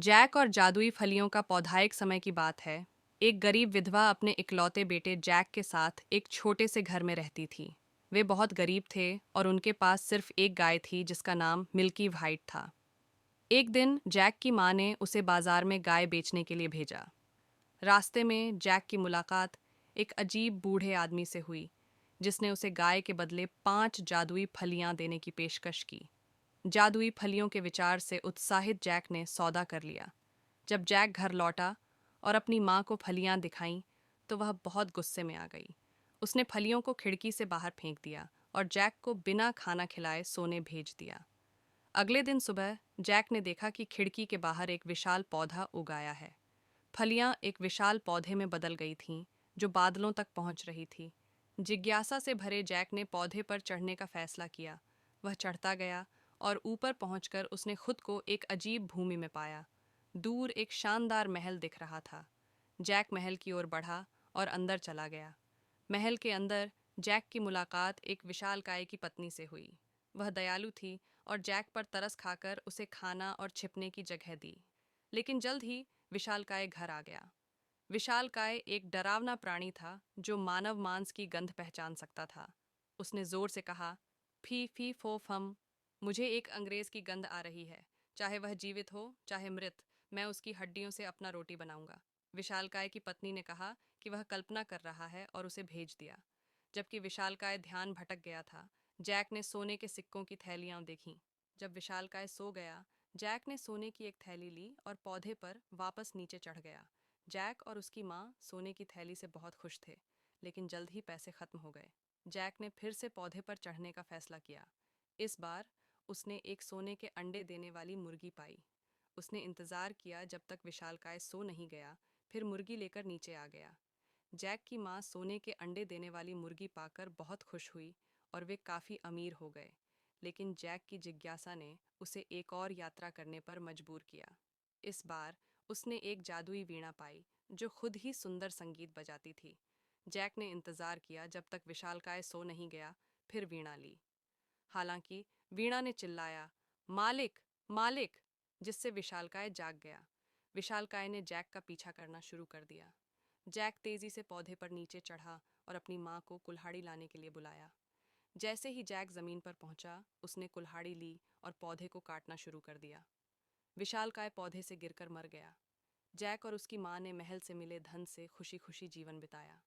Jack और जादुई फलियों का पौधा। एक समय की बात है। एक गरीब विधवा अपने इकलौते बेटे जैक के साथ एक छोटे से घर में रहती थी। वे बहुत गरीब थे और उनके पास सिर्फ एक गाय थी जिसका नाम मिल्की व्हाइट था। एक दिन जैक की माँ ने उसे बाजार में गाय बेचने के लिए भेजा। रास्ते में जैक की मुलाकात एक अजीब बूढ़े आदमी से हुई, जिसने उसे गाय के बदले 5 जादुई फलियां देने की पेशकश की। जादुई फलियों के विचार से उत्साहित जैक ने सौदा कर लिया। जब जैक घर लौटा और अपनी माँ को फलियां दिखाईं, तो वह बहुत गुस्से में आ गई। उसने फलियों को खिड़की से बाहर फेंक दिया और जैक को बिना खाना खिलाए सोने भेज दिया। अगले दिन सुबह जैक ने देखा कि खिड़की के बाहर एक विशाल पौधा उगाया है। फलियां एक विशाल पौधे में बदल गई थीं, जो बादलों तक पहुंच रही थी। जिज्ञासा से भरे जैक ने पौधे पर चढ़ने का फैसला किया। वह चढ़ता गया और ऊपर पहुंचकर उसने खुद को एक अजीब भूमि में पाया। दूर एक शानदार महल दिख रहा था। जैक महल की ओर बढ़ा और अंदर चला गया। महल के अंदर जैक की मुलाकात एक विशालकाय की पत्नी से हुई। वह दयालु थी और जैक पर तरस खाकर उसे खाना और छिपने की जगह दी। लेकिन जल्द ही विशालकाय घर आ गया। विशालकाय एक डरावना प्राणी था जो मानव मांस की गंध पहचान सकता था। उसने जोर से कहा, फी फी फो फम, मुझे एक अंग्रेज की गंध आ रही है। चाहे वह जीवित हो चाहे मृत, मैं उसकी हड्डियों से अपना रोटी बनाऊंगा। विशालकाय की पत्नी ने कहा कि वह कल्पना कर रहा है और उसे भेज दिया। जबकि विशालकाय ध्यान भटक गया था, जैक ने सोने के सिक्कों की थैलियां देखीं। जब विशालकाय सो गया, जैक ने सोने की एक थैली ली और पौधे पर वापस नीचे चढ़ गया। जैक और उसकी माँ सोने की थैली से बहुत खुश थे, लेकिन जल्द ही पैसे खत्म हो गए। जैक ने फिर से पौधे पर चढ़ने का फैसला किया। इस बार उसने एक सोने के अंडे देने वाली मुर्गी पाई। उसने इंतजार किया जब तक विशालकाय सो नहीं गया, फिर मुर्गी लेकर नीचे आ गया। जैक की माँ सोने के अंडे देने वाली मुर्गी पाकर बहुत खुश हुई और वे काफ़ी अमीर हो गए। लेकिन जैक की जिज्ञासा ने उसे एक और यात्रा करने पर मजबूर किया। इस बार उसने एक जादुई वीणा पाई जो खुद ही सुंदर संगीत बजाती थी। जैक ने इंतजार किया जब तक विशालकाय सो नहीं गया, फिर वीणा ली। हालांकि वीणा ने चिल्लाया, मालिक मालिक, जिससे विशालकाय जाग गया। विशालकाय ने जैक का पीछा करना शुरू कर दिया। जैक तेजी से पौधे पर नीचे चढ़ा और अपनी माँ को कुल्हाड़ी लाने के लिए बुलाया। जैसे ही जैक जमीन पर पहुंचा, उसने कुल्हाड़ी ली और पौधे को काटना शुरू कर दिया। विशालकाय पौधे से गिरकर मर गया। जैक और उसकी माँ ने महल से मिले धन से खुशी खुशी जीवन बिताया।